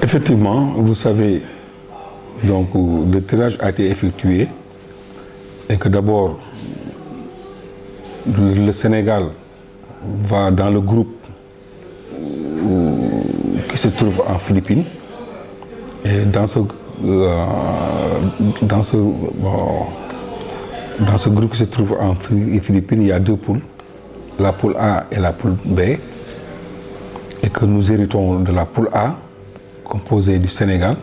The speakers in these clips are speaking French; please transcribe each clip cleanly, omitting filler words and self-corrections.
Effectivement, vous savez, donc le tirage a été effectué et que d'abord le Sénégal va dans le groupe qui se trouve en Philippines et dans ce groupe qui se trouve en Philippines, il y a deux poules, la poule A et la poule B, et que nous héritons de la poule A composée du Sénégal,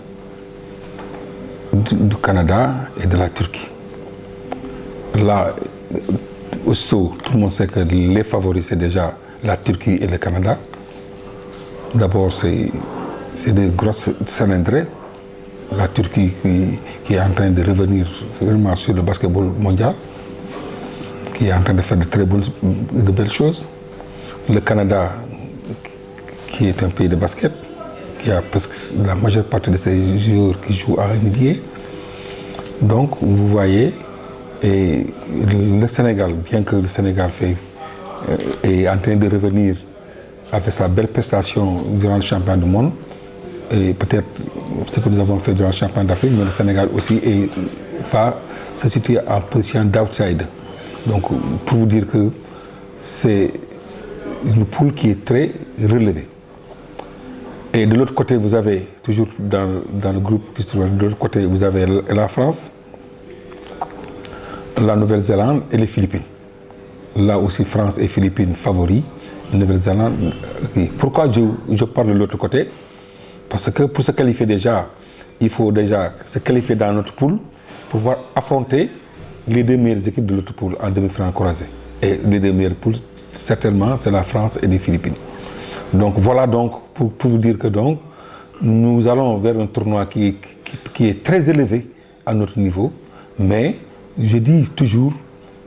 du Canada et de la Turquie. Là, aussitôt, tout le monde sait que les favoris, c'est déjà la Turquie et le Canada. D'abord, c'est des grosses cylindrées. La Turquie qui est en train de revenir vraiment sur le basketball mondial, qui est en train de faire de belles choses. Le Canada, qui est un pays de basket, qui a presque la majeure partie de ses joueurs qui jouent à NBA. Donc, vous voyez, et le Sénégal, bien que le Sénégal est en train de revenir avec sa belle prestation durant le championnat du monde, et peut-être ce que nous avons fait durant le championnat d'Afrique, mais le Sénégal aussi va se situer en position d'outside. Donc, pour vous dire que c'est une poule qui est très relevée. Et de l'autre côté, vous avez, toujours dans le groupe qui se trouve de l'autre côté, vous avez la France, la Nouvelle-Zélande et les Philippines. Là aussi, France et Philippines favoris. Nouvelle-Zélande. Pourquoi je parle de l'autre côté? Parce que pour se qualifier déjà, il faut déjà se qualifier dans notre poule pour pouvoir affronter les deux meilleures équipes de l'autre poule en demi-finale croisée. Et les deux meilleures poules, certainement, c'est la France et les Philippines. Donc voilà donc pour vous dire que donc nous allons vers un tournoi qui est très élevé à notre niveau, mais je dis toujours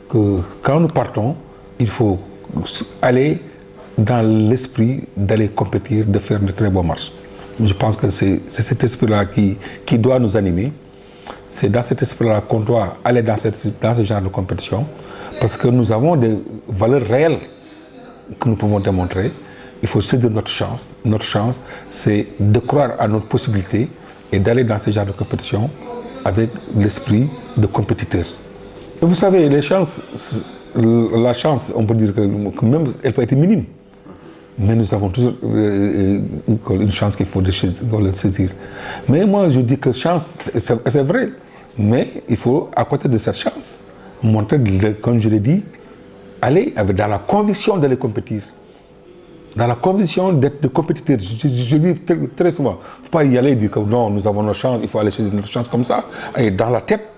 que quand nous partons, il faut aller dans l'esprit d'aller compétir, de faire de très bons matchs. Je pense que c'est cet esprit-là qui doit nous animer. C'est dans cet esprit-là qu'on doit aller dans ce genre de compétition, parce que nous avons des valeurs réelles que nous pouvons démontrer. Il faut saisir notre chance. Notre chance, c'est de croire à notre possibilité et d'aller dans ce genre de compétition avec l'esprit de compétiteur. Et vous savez, la chance, on peut dire que même elle peut être minime. Mais nous avons toujours une chance qu'il faut saisir. Mais moi, je dis que chance, c'est vrai. Mais il faut, à côté de cette chance, montrer, comme je l'ai dit, aller dans la conviction d'aller compétir. Dans la conviction d'être compétiteur. Je dis très souvent, il ne faut pas y aller et dire que non, nous avons notre chance, il faut aller saisir notre chance comme ça. Et dans la tête,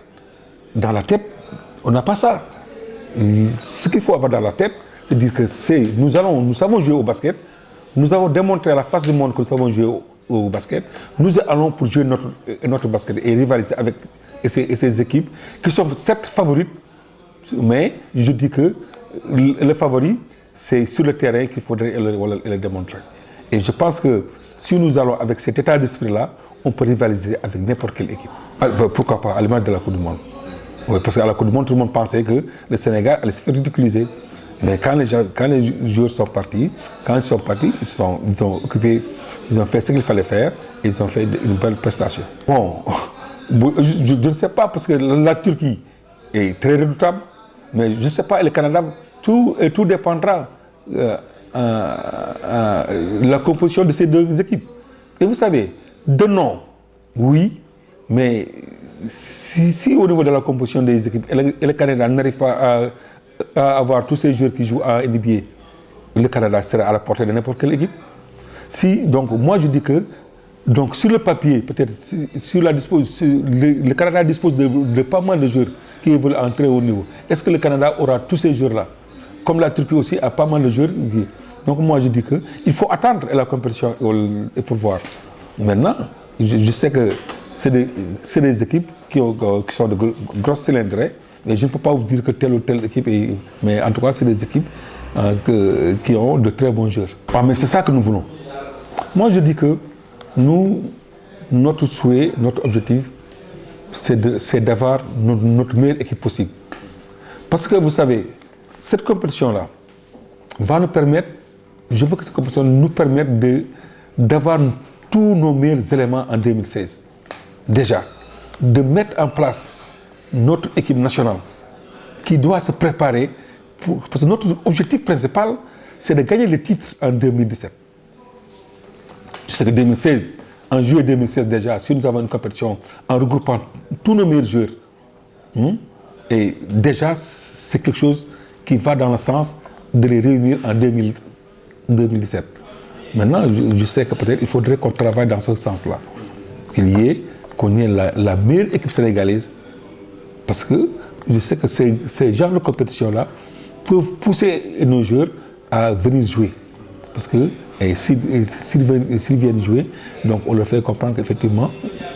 on n'a pas ça. Ce qu'il faut avoir dans la tête, c'est dire que nous savons jouer au basket, nous avons démontré à la face du monde que nous savons jouer au basket, nous allons pour jouer notre basket et rivaliser avec ces équipes qui sont certes favorites, mais je dis que le favori, c'est sur le terrain qu'il faudrait le démontrer. Et je pense que si nous allons avec cet état d'esprit-là, on peut rivaliser avec n'importe quelle équipe. Pourquoi pas, à l'image de la Coupe du Monde. Oui, parce qu'à la Coupe du Monde, tout le monde pensait que le Sénégal allait se faire ridiculiser. Mais quand les joueurs sont partis, ils ont occupé, ils ont fait ce qu'il fallait faire et ils ont fait une belle prestation. Bon, je ne sais pas, parce que la Turquie est très redoutable, mais je ne sais pas, et le Canada, tout dépendra de la composition de ces deux équipes. Et vous savez, de nom, oui, mais si au niveau de la composition des équipes, et le Canada n'arrive pas à avoir tous ces joueurs qui jouent à NBA, le Canada sera à la portée de n'importe quelle équipe. Donc moi je dis que, donc sur le papier, peut-être le Canada dispose de pas mal de joueurs qui évoluent à un très haut niveau. Est-ce que le Canada aura tous ces joueurs-là? Comme la Turquie aussi a pas mal de joueurs. Donc moi je dis qu'il faut attendre la compétition et pour voir. Maintenant, je sais que c'est des équipes qui sont de grosses cylindrées, mais je ne peux pas vous dire que telle ou telle équipe mais en tout cas, c'est des équipes qui ont de très bons joueurs. Ah, mais c'est ça que nous voulons. Moi, je dis que notre souhait, notre objectif, c'est d'avoir notre meilleure équipe possible. Parce que vous savez, cette compétition-là va nous permettre, je veux que cette compétition nous permette d'avoir tous nos meilleurs éléments en 2016. Déjà, de mettre en place notre équipe nationale qui doit se préparer, parce que notre objectif principal, c'est de gagner le titre en 2017. Je sais que 2016, en juillet 2016 déjà, si nous avons une compétition en regroupant tous nos meilleurs joueurs, et déjà c'est quelque chose qui va dans le sens de les réunir en 2017. Maintenant, je sais que peut-être il faudrait qu'on travaille dans ce sens-là. Qu'on ait la meilleure équipe sénégalaise, parce que je sais que ces genres de compétition-là peuvent pousser nos joueurs à venir jouer. Parce que s'ils viennent jouer, donc on leur fait comprendre qu'effectivement,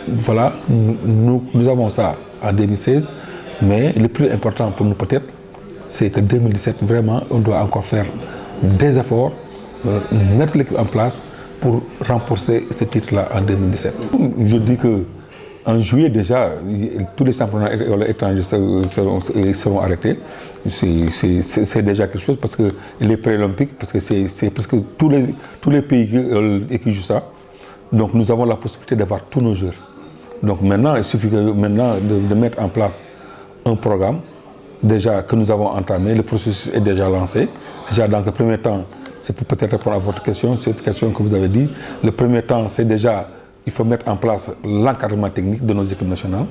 voilà, nous avons ça en 2016, mais le plus important pour nous peut-être, c'est que 2017, vraiment, on doit encore faire des efforts, mettre l'équipe en place pour renforcer ce titre-là en 2017. Je dis que en juillet déjà, tous les championnats étrangers seront arrêtés. C'est déjà quelque chose parce que les pré-olympiques, parce que c'est presque tous les pays qui jouent ça. Donc nous avons la possibilité d'avoir tous nos joueurs. Donc maintenant, il suffit maintenant de mettre en place un programme déjà que nous avons entamé. Le processus est déjà lancé. Déjà dans un premier temps, c'est pour peut-être répondre à votre question, cette question que vous avez dit. Le premier temps, c'est déjà, il faut mettre en place l'encadrement technique de nos équipes nationales.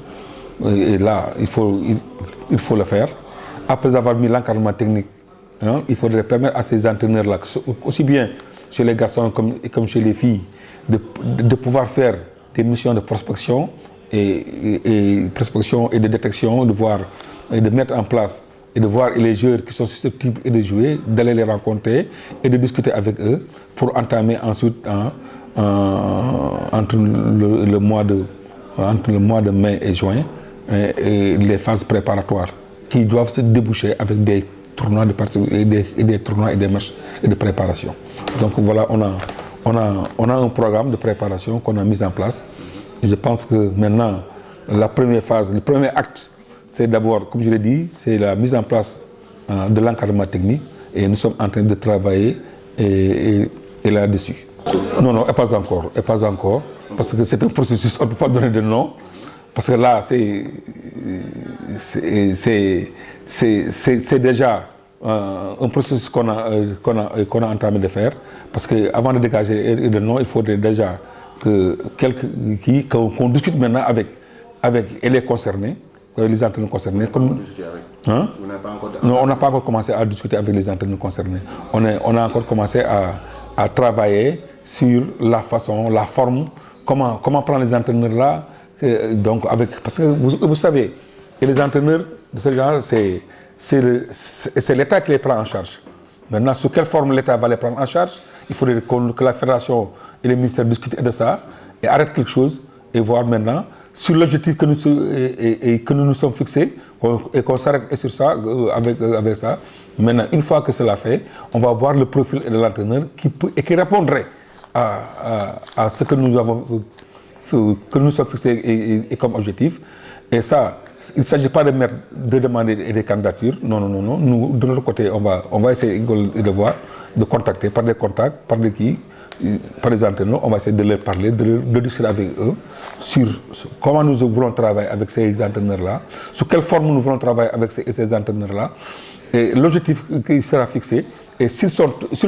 Et là, il faut le faire. Après avoir mis l'encadrement technique, il faudrait permettre à ces entraîneurs-là, aussi bien chez les garçons comme chez les filles, de pouvoir faire des missions de prospection et de détection, de mettre en place et de voir les joueurs qui sont susceptibles de jouer, d'aller les rencontrer et de discuter avec eux pour entamer ensuite entre le mois de mai et juin et les phases préparatoires qui doivent se déboucher avec des tournois et des matchs et de préparation. Donc voilà, on a un programme de préparation qu'on a mis en place. Et je pense que maintenant, la première phase, le premier acte, c'est d'abord, comme je l'ai dit, c'est la mise en place de l'encadrement technique et nous sommes en train de travailler et là-dessus. Non, et pas encore, parce que c'est un processus, on ne peut pas donner de nom, parce que là, c'est déjà un processus qu'on a entamé de faire, parce qu'avant de dégager le nom, il faudrait déjà qu'on discute maintenant avec les concernés, les entraîneurs concernés. Hein? Non, on n'a pas encore commencé à discuter avec les entraîneurs concernés. On a encore commencé à travailler sur la façon, la forme, comment prendre les entraîneurs là. Parce que vous savez, et les entraîneurs de ce genre, c'est l'État qui les prend en charge. Maintenant, sous quelle forme l'État va les prendre en charge? Il faudrait que la fédération et les ministères discutent de ça et arrêtent quelque chose et voir maintenant sur l'objectif que nous nous sommes fixés et qu'on s'arrête sur ça, avec ça. Maintenant, une fois que cela fait, on va voir le profil de l'entraîneur qui répondrait à ce que nous sommes fixés et comme objectif. Et ça, il ne s'agit pas de demander des candidatures. Non. Nous, de notre côté, on va essayer de voir, de contacter par des contacts, par des entraîneurs. On va essayer de leur parler, de discuter avec eux sur comment nous voulons travailler avec ces entraîneurs-là, sous quelle forme nous voulons travailler avec ces entraîneurs-là, et l'objectif qui sera fixé. Et s'ils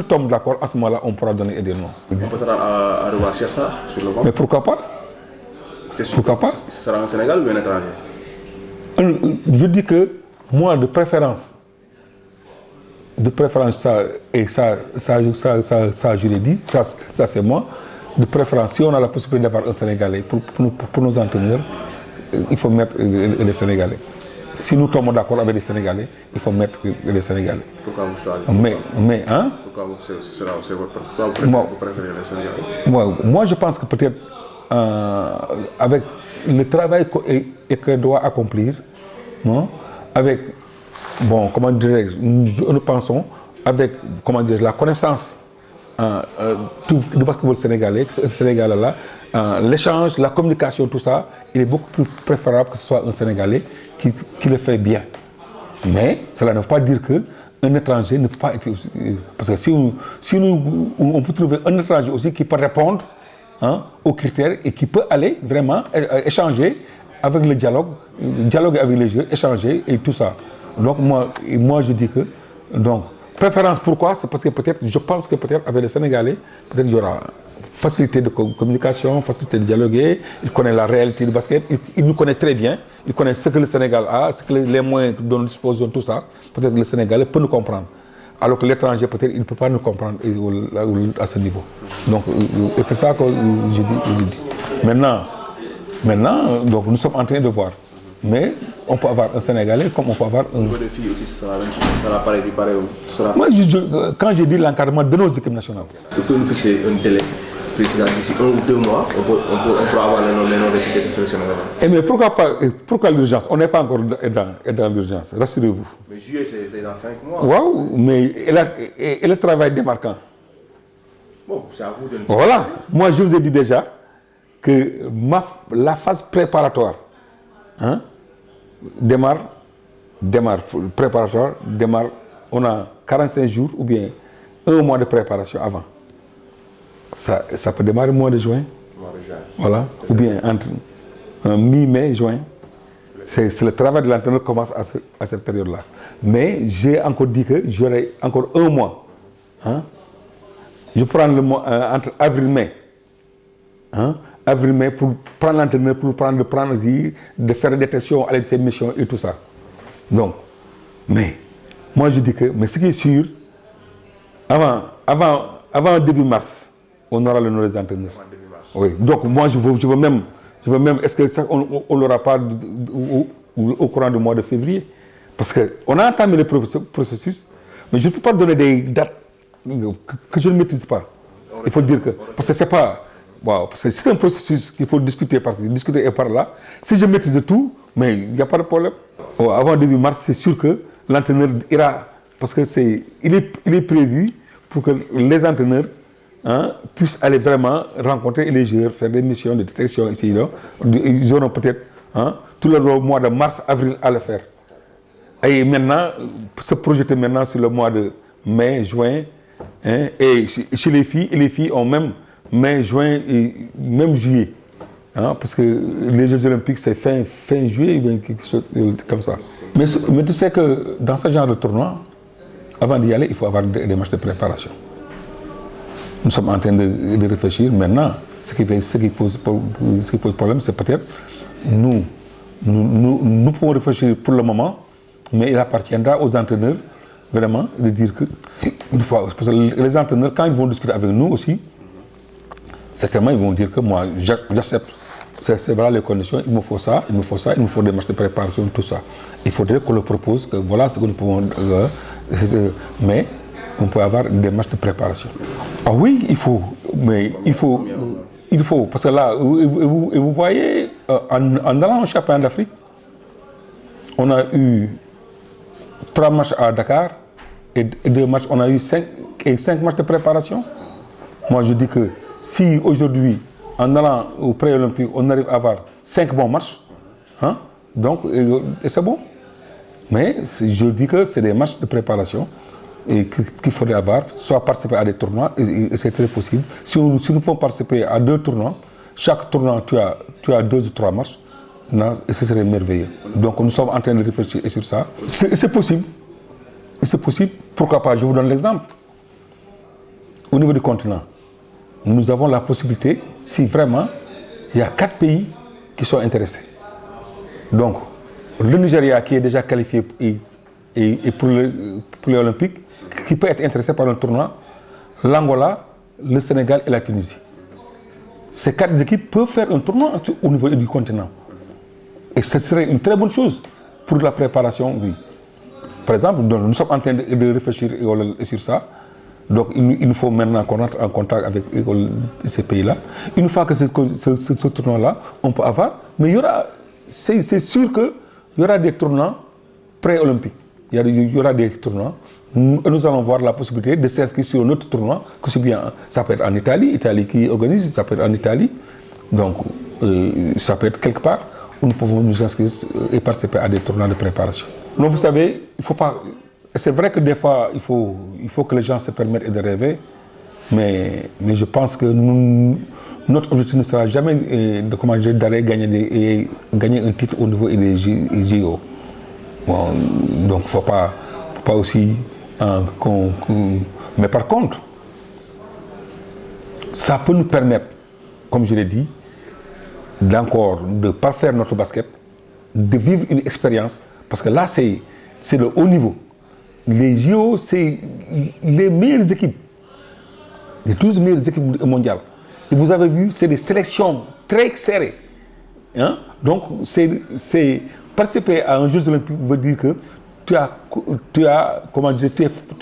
tombent d'accord, à ce moment-là, on pourra donner des noms. On passera à revoir ça sur le banc. Mais pourquoi pas? Pourquoi pas? Ce sera un Sénégal ou un étranger? Je dis que moi, de préférence, ça, je l'ai dit, ça c'est moi. De préférence, si on a la possibilité d'avoir un Sénégalais pour nos entraîneurs, il faut mettre les Sénégalais. Si nous tombons d'accord avec les Sénégalais, il faut mettre les Sénégalais. Pourquoi vous choisissez? Pourquoi vous préférez les Sénégalais? Moi, je pense que peut-être avec le travail qu'on doit accomplir, avec, comment dirais-je, nous pensons, avec, la connaissance du basketball sénégalais, l'échange, la communication, tout ça, il est beaucoup plus préférable que ce soit un Sénégalais qui le fait bien. Mais cela ne veut pas dire qu'un étranger ne peut pas être... Parce que si on peut trouver un étranger aussi qui peut répondre aux critères et qui peut aller vraiment échanger avec le dialogue, dialoguer avec les jeunes, échanger et tout ça. Donc moi je dis que, donc, préférence pourquoi? C'est parce que peut-être, je pense que peut-être avec les Sénégalais, peut-être il y aura facilité de communication, facilité de dialoguer, il connaît la réalité du basket, il nous connaît très bien, il connaît ce que le Sénégal a, ce que les moyens dont nous disposons, tout ça, peut-être le Sénégalais peut nous comprendre. Alors que l'étranger, peut-être, il ne peut pas nous comprendre à ce niveau. Donc, c'est ça que je dis. Maintenant, donc, nous sommes en train de voir. Mais on peut avoir un Sénégalais comme on peut avoir un... Niveau des filles aussi, ce sera pareil. Moi, quand je dis l'encadrement de nos équipes nationales... Il faut nous fixer un délai précis. D'ici 1 ou 2 mois, on peut avoir les noms des équipes de sélection. Mais pourquoi l'urgence? On n'est pas encore dans l'urgence, rassurez-vous. Mais juillet, c'est dans 5 mois. Waouh, mais et le travail démarquant? Bon, c'est à vous de le dire. Voilà, moi je vous ai dit déjà que la phase préparatoire démarre, on a 45 jours ou bien 1 mois de préparation avant. Ça peut démarrer au mois de juin. Voilà, ou bien entre mi-mai, juin. C'est le travail de l'entraîneur qui commence à cette période-là. Mais j'ai encore dit que j'aurai encore 1 mois. Je prends le mois entre avril-mai. Avril-mai pour prendre l'entraîneur, pour de faire des détections, aller de ces missions et tout ça. Donc, mais moi je dis que, mais ce qui est sûr, avant début mars, on aura le nom des entraîneurs. Oui. Donc moi je veux même, est-ce que ça, on l'aura pas au courant du mois de février? Parce qu'on a entamé le processus, mais je ne peux pas donner des dates que je ne maîtrise pas. Il faut dire que, parce que c'est pas... Wow, c'est un processus qu'il faut discuter discuter et par là. Si je maîtrise tout, mais il n'y a pas de problème. Avant début mars, c'est sûr que l'entraîneur ira, parce que il est prévu pour que les entraîneurs puissent aller vraiment rencontrer les joueurs, faire des missions de détection ici et là. Ils auront peut-être tout le mois de mars, avril à le faire. Et maintenant, se projeter maintenant sur le mois de mai, juin, et chez les filles ont même mai, juin et même juillet. Parce que les Jeux Olympiques, c'est fin juillet, bien quelque chose comme ça. Mais tu sais que dans ce genre de tournoi, avant d'y aller, il faut avoir des matchs de préparation. Nous sommes en train de réfléchir maintenant. Ce qui pose problème, c'est peut-être nous pouvons réfléchir pour le moment, mais il appartiendra aux entraîneurs vraiment de dire que, une fois, parce que les entraîneurs, quand ils vont discuter avec nous aussi, certainement ils vont dire que moi j'accepte, c'est voilà les conditions, il me faut ça, il me faut des matchs de préparation, tout ça. Il faudrait qu'on le propose, que voilà ce que nous pouvons, mais on peut avoir des matchs de préparation. Ah oui, il faut, parce que là, vous voyez, en allant au championnat d'Afrique, on a eu 3 matchs à Dakar et 2 matchs, on a eu 5 matchs de préparation. Moi je dis que si aujourd'hui, en allant au pré-olympique, on arrive à avoir 5 bons matchs, donc c'est bon. Mais je dis que c'est des matchs de préparation qu'il faudrait avoir, soit participer à des tournois, et c'est très possible. Si nous pouvons participer à 2 tournois, chaque tournoi tu as 2 ou 3 matchs, ce serait merveilleux. Donc nous sommes en train de réfléchir sur ça. C'est possible. C'est possible. Pourquoi pas? Je vous donne l'exemple. Au niveau du continent, nous avons la possibilité, si vraiment, il y a 4 pays qui sont intéressés. Donc, le Nigeria qui est déjà qualifié et pour les Olympiques, qui peut être intéressé par un tournoi, l'Angola, le Sénégal et la Tunisie. Ces 4 équipes peuvent faire un tournoi au niveau du continent. Et ce serait une très bonne chose pour la préparation, oui. Par exemple, nous sommes en train de réfléchir sur ça. Donc il nous faut maintenant qu'on entre en contact avec ces pays-là. Une fois que ce tournoi-là, on peut avoir, mais il y aura, c'est sûr qu'il y aura des tournois pré-olympiques. Il y aura des tournois. Nous allons voir la possibilité de s'inscrire sur un autre tournoi, que c'est bien, ça peut être en Italie qui organise, ça peut être en Italie. Donc ça peut être quelque part où nous pouvons nous inscrire et participer à des tournois de préparation. Donc vous savez, il faut pas... C'est vrai que des fois, il faut que les gens se permettent de rêver, Mais je pense que notre objectif ne sera jamais d'aller gagner un titre au niveau des JO. Bon, donc il ne faut pas aussi mais par contre, ça peut nous permettre, comme je l'ai dit, de parfaire notre basket, de vivre une expérience, parce que là c'est le haut niveau. Les JO, c'est les meilleures équipes, les 12 meilleures équipes mondiales. Et vous avez vu, c'est des sélections très serrées. Hein? Donc, c'est participer à un Jeux olympiques veut dire que tu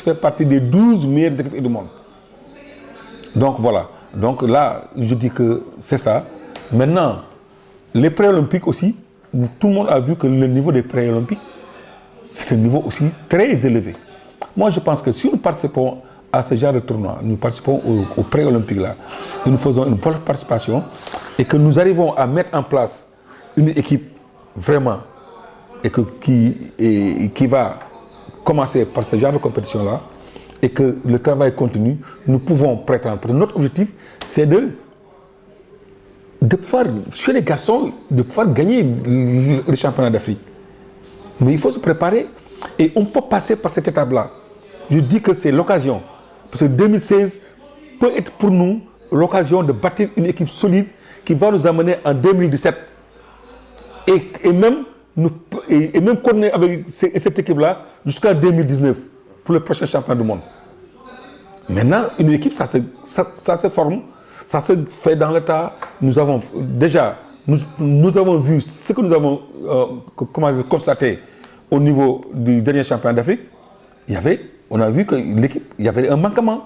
fais partie des 12 meilleures équipes du monde. Donc voilà. Donc là, je dis que c'est ça. Maintenant, les pré-olympiques aussi, tout le monde a vu que le niveau des pré-olympiques, c'est un niveau aussi très élevé. Moi, je pense que si nous participons à ce genre de tournoi, nous participons au pré-olympique là, et nous faisons une bonne participation, et que nous arrivons à mettre en place une équipe vraiment, et qui va commencer par ce genre de compétition là, et que le travail continue, nous pouvons prétendre. Parce que notre objectif, c'est de pouvoir, chez les garçons, de pouvoir gagner le championnat d'Afrique. Mais il faut se préparer et on peut passer par cette étape-là. Je dis que c'est l'occasion. Parce que 2016 peut être pour nous l'occasion de bâtir une équipe solide qui va nous amener en 2017. Et même continuer avec cette équipe-là jusqu'en 2019 pour le prochain championnat du monde. Maintenant, une équipe, ça se forme, ça se fait dans le tas. Nous avons déjà, nous avons vu ce que nous avons constaté au niveau du dernier championnat d'Afrique. On a vu que l'équipe, il y avait un manquement.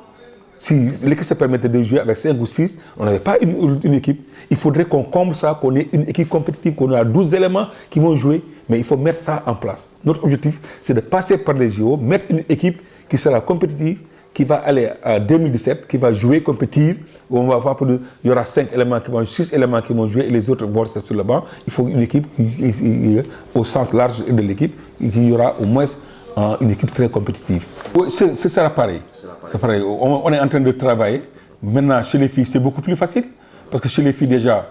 Si l'équipe se permettait de jouer avec 5 ou 6, on n'avait pas une équipe. Il faudrait qu'on comble ça, qu'on ait une équipe compétitive, qu'on ait 12 éléments qui vont jouer. Mais il faut mettre ça en place. Notre objectif, c'est de passer par les JO, mettre une équipe qui sera compétitive, qui va aller à 2017, qui va jouer, compétir. On va voir il y aura 5 éléments qui vont, 6 éléments qui vont jouer et les autres vont rester sur le banc. Il faut une équipe, au sens large de l'équipe, il y aura au moins une équipe très compétitive. Ce sera pareil. C'est pareil. On est en train de travailler. Maintenant, chez les filles, c'est beaucoup plus facile. Parce que chez les filles, déjà,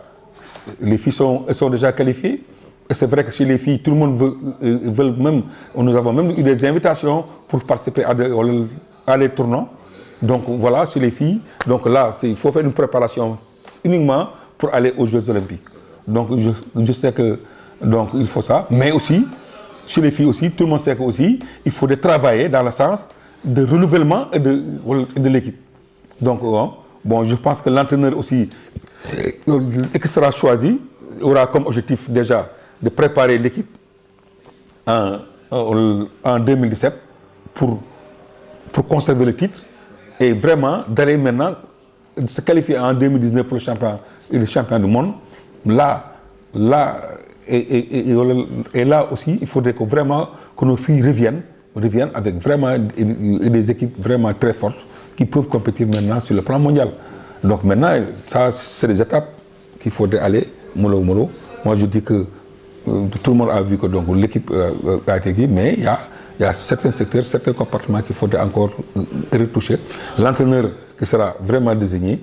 les filles sont déjà qualifiées. Et c'est vrai que chez les filles, tout le monde veut même. Nous avons même eu des invitations pour participer à des tournois. Donc voilà, chez les filles. Donc là, il faut faire une préparation uniquement pour aller aux Jeux olympiques. Donc je sais que il faut ça. Mais aussi, chez les filles aussi, tout le monde sait qu'aussi, il faudrait travailler dans le sens de renouvellement et de l'équipe. Donc, je pense que l'entraîneur aussi, qui sera choisi, aura comme objectif déjà de préparer l'équipe en 2017 pour conserver le titre et vraiment d'aller maintenant se qualifier en 2019 pour le champion du monde. Et là aussi, il faudrait que nos filles reviennent avec vraiment des équipes vraiment très fortes qui peuvent compétir maintenant sur le plan mondial. Donc maintenant, ça, c'est des étapes qu'il faudrait aller mollo. Moi, je dis que tout le monde a vu que l'équipe a été guidée, mais il y a certains secteurs, certains comportements qu'il faudrait encore retoucher. L'entraîneur qui sera vraiment désigné,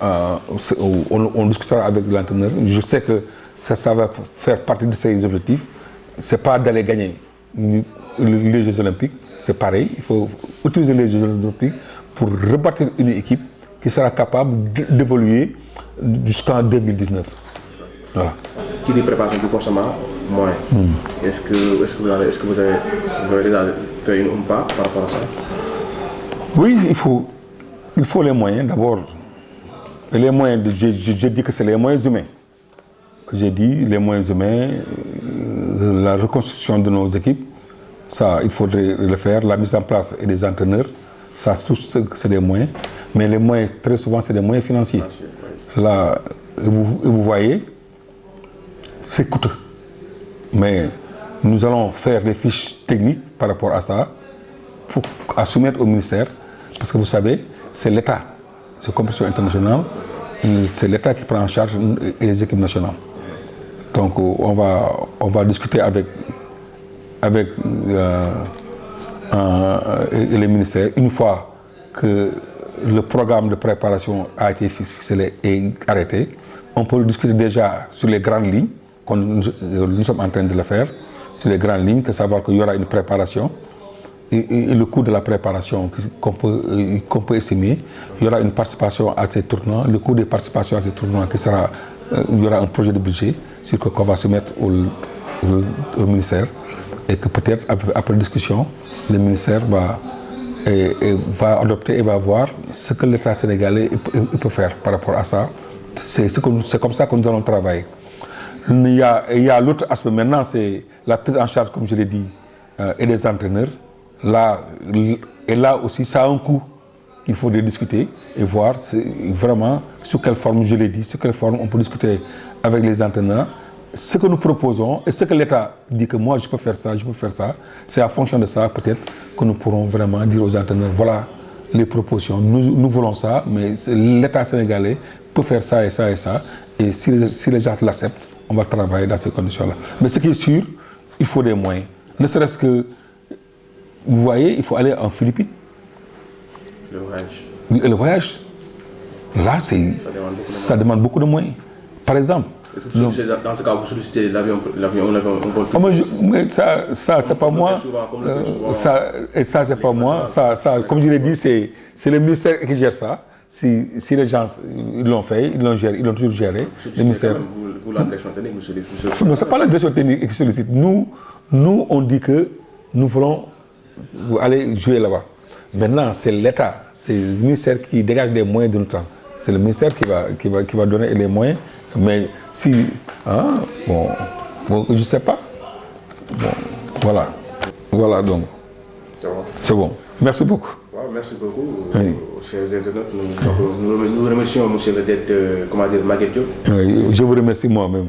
on discutera avec l'entraîneur. Je sais que ça va faire partie de ses objectifs. Ce n'est pas d'aller gagner les Jeux olympiques, c'est pareil. Il faut utiliser les Jeux olympiques pour rebâtir une équipe qui sera capable d'évoluer jusqu'en 2019. Voilà. Qui dit préparation tout forcément moyen. Est-ce que vous avez déjà fait un pas par rapport à ça? Oui, il faut les moyens d'abord. Les moyens, je dis que c'est les moyens humains. Que j'ai dit, les moyens humains, la reconstruction de nos équipes, ça, il faudrait le faire. La mise en place des entraîneurs, ça, c'est des moyens. Mais les moyens, très souvent, c'est des moyens financiers. Là, vous voyez, c'est coûteux. Mais nous allons faire des fiches techniques par rapport à ça, à soumettre au ministère, parce que vous savez, c'est l'État, c'est compétition internationale, c'est l'État qui prend en charge les équipes nationales. Donc on va discuter avec les ministères une fois que le programme de préparation a été ficelé et arrêté. On peut discuter déjà sur les grandes lignes, comme nous sommes en train de le faire, sur les grandes lignes, que savoir qu'il y aura une préparation et le coût de la préparation qu'on peut estimer. Il y aura une participation à ces tournois, le coût des participations à ces tournois qui sera, il y aura un projet de budget sur qu'on va se mettre au ministère et que peut-être après discussion, le ministère va adopter et va voir ce que l'État sénégalais peut faire par rapport à ça. C'est comme ça que nous allons travailler. Il y a l'autre aspect maintenant, c'est la prise en charge, comme je l'ai dit, et des entraîneurs. Là aussi, ça a un coût qu'il faut discuter et voir vraiment sous quelle forme, je l'ai dit, sous quelle forme on peut discuter avec les entraîneurs. Ce que nous proposons et ce que l'État dit que moi je peux faire ça, c'est en fonction de ça peut-être que nous pourrons vraiment dire aux entraîneurs, voilà les propositions, nous voulons ça, mais l'État sénégalais peut faire ça et ça et ça. Et si les gens l'acceptent, on va travailler dans ces conditions-là. Mais ce qui est sûr, il faut des moyens. Ne serait-ce que, vous voyez, il faut aller en Philippines. Le voyage. Le voyage, là, ça demande beaucoup de moyens. Par exemple, est-ce que dans ce cas, vous sollicitez l'avion mais ça c'est pas moi. Ça, c'est pas moi. Ça, comme je l'ai dit, c'est le ministère qui gère ça. Si les gens l'ont fait, ils l'ont toujours géré. Le ministère. Vous, la direction technique, vous sollicitez. Non, ce n'est pas la direction technique qui sollicite. Nous, on dit que nous voulons aller jouer là-bas. Maintenant, c'est l'État, c'est le ministère qui dégage des moyens de notre temps. C'est le ministère qui va donner les moyens. Mais si, bon, je ne sais pas. Bon, voilà donc. C'est bon. C'est bon. Merci beaucoup. Ouais, merci beaucoup, oui. Chers internautes. Nous remercions M. le DED, comment dire, Maguette Diop. Oui, je vous remercie moi-même.